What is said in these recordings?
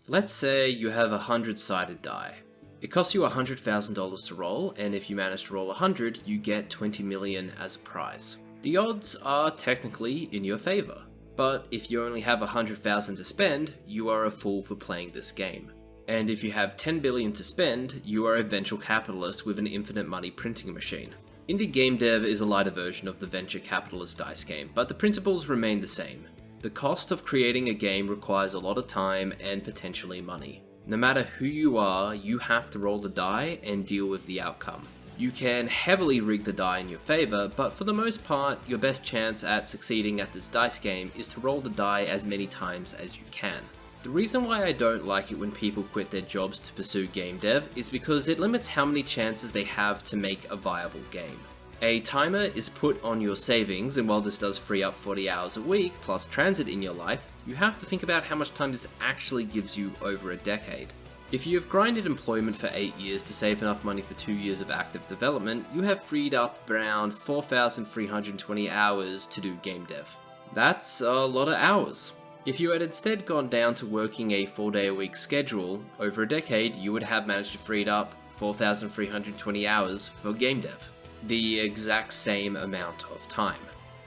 Let's say you have a 100-sided die. It costs you $100,000 to roll, and if you manage to roll 100, you get 20 million as a prize. The odds are technically in your favor, but if you only have 100,000 to spend, you are a fool for playing this game. And if you have 10 billion to spend, you are a venture capitalist with an infinite money printing machine. Indie GameDev is a lighter version of the venture capitalist dice game, but the principles remain the same. The cost of creating a game requires a lot of time and potentially money. No matter who you are, you have to roll the die and deal with the outcome. You can heavily rig the die in your favor, but for the most part, your best chance at succeeding at this dice game is to roll the die as many times as you can. The reason why I don't like it when people quit their jobs to pursue game dev is because it limits how many chances they have to make a viable game. A timer is put on your savings, and while this does free up 40 hours a week, plus transit in your life, you have to think about how much time this actually gives you over a decade. If you have grinded employment for 8 years to save enough money for 2 years of active development, you have freed up around 4,320 hours to do game dev. That's a lot of hours. If you had instead gone down to working a 4-day-a-week schedule, over a decade you would have managed to free up 4,320 hours for game dev. The exact same amount of time.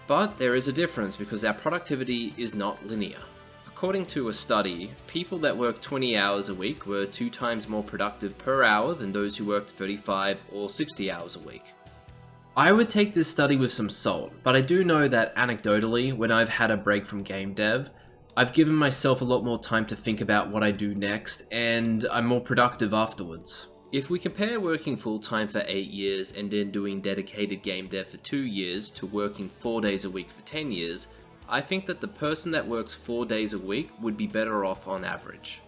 But there is a difference because our productivity is not linear. According to a study, people that worked 20 hours a week were 2 times more productive per hour than those who worked 35 or 60 hours a week. I would take this study with some salt, but I do know that anecdotally, when I've had a break from game dev, I've given myself a lot more time to think about what I do next, and I'm more productive afterwards. If we compare working full-time for 8 years and then doing dedicated game dev for 2 years to working 4 days a week for 10 years, I think that the person that works 4 days a week would be better off on average.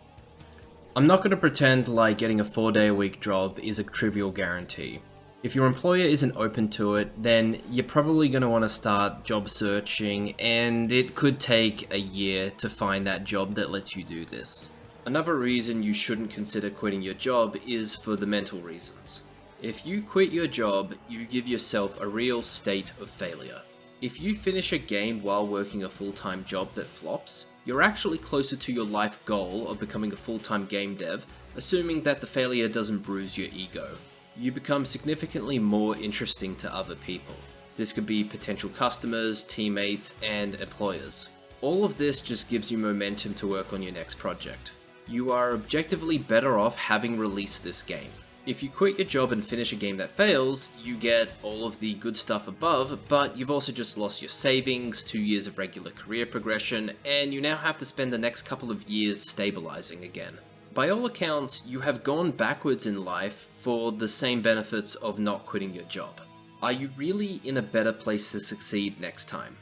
I'm not going to pretend like getting a 4-day-a-week job is a trivial guarantee. If your employer isn't open to it, then you're probably going to want to start job searching, and it could take a year to find that job that lets you do this. Another reason you shouldn't consider quitting your job is for the mental reasons. If you quit your job, you give yourself a real state of failure. If you finish a game while working a full-time job that flops, you're actually closer to your life goal of becoming a full-time game dev, assuming that the failure doesn't bruise your ego. You become significantly more interesting to other people. This could be potential customers, teammates, and employers. All of this just gives you momentum to work on your next project. You are objectively better off having released this game. If you quit your job and finish a game that fails, you get all of the good stuff above, but you've also just lost your savings, 2 years of regular career progression, and you now have to spend the next couple of years stabilizing again. By all accounts, you have gone backwards in life for the same benefits of not quitting your job. Are you really in a better place to succeed next time?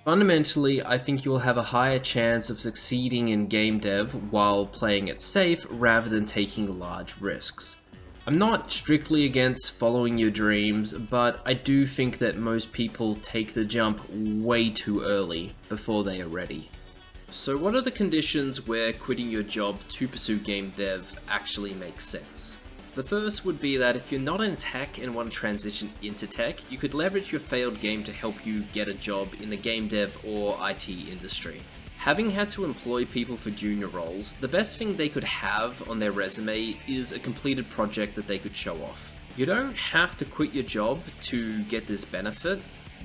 Fundamentally, I think you will have a higher chance of succeeding in game dev while playing it safe rather than taking large risks. I'm not strictly against following your dreams, but I do think that most people take the jump way too early before they are ready. So what are the conditions where quitting your job to pursue game dev actually makes sense? The first would be that if you're not in tech and want to transition into tech, you could leverage your failed game to help you get a job in the game dev or IT industry. Having had to employ people for junior roles, the best thing they could have on their resume is a completed project that they could show off. You don't have to quit your job to get this benefit,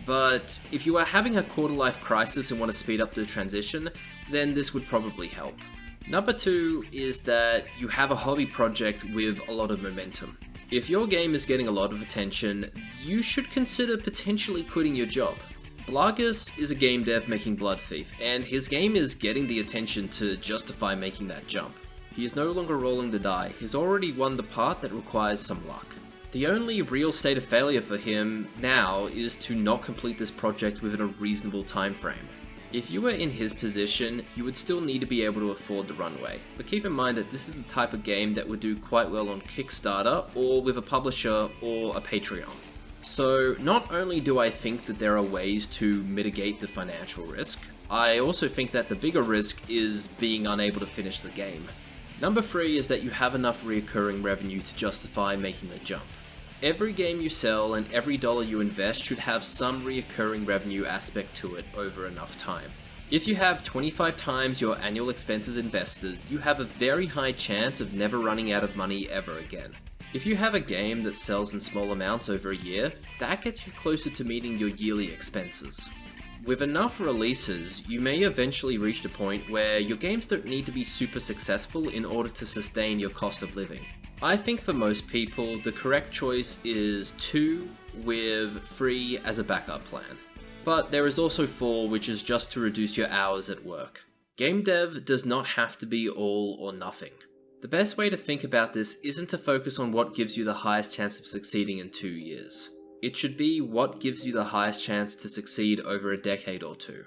but if you are having a quarter-life crisis and want to speed up the transition, then this would probably help. Number 2 is that you have a hobby project with a lot of momentum. If your game is getting a lot of attention, you should consider potentially quitting your job. Blagus is a game dev making Blood Thief, and his game is getting the attention to justify making that jump. He is no longer rolling the die, he's already won the part that requires some luck. The only real state of failure for him now is to not complete this project within a reasonable time frame. If you were in his position, you would still need to be able to afford the runway, but keep in mind that this is the type of game that would do quite well on Kickstarter or with a publisher or a Patreon. So not only do I think that there are ways to mitigate the financial risk, I also think that the bigger risk is being unable to finish the game. Number 3 is that you have enough recurring revenue to justify making the jump. Every game you sell and every dollar you invest should have some recurring revenue aspect to it over enough time. If you have 25 times your annual expenses invested, you have a very high chance of never running out of money ever again. If you have a game that sells in small amounts over a year, that gets you closer to meeting your yearly expenses. With enough releases, you may eventually reach the point where your games don't need to be super successful in order to sustain your cost of living. I think for most people, the correct choice is 2 with 3 as a backup plan. But there is also 4, which is just to reduce your hours at work. Game dev does not have to be all or nothing. The best way to think about this isn't to focus on what gives you the highest chance of succeeding in 2 years. It should be what gives you the highest chance to succeed over a decade or 2.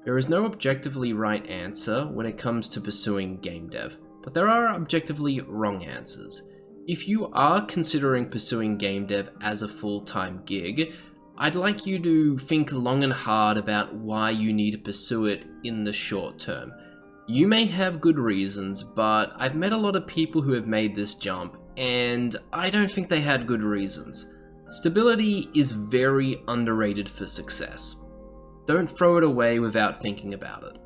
There is no objectively right answer when it comes to pursuing game dev, but there are objectively wrong answers. If you are considering pursuing game dev as a full-time gig, I'd like you to think long and hard about why you need to pursue it in the short term. You may have good reasons, but I've met a lot of people who have made this jump, and I don't think they had good reasons. Stability is very underrated for success. Don't throw it away without thinking about it.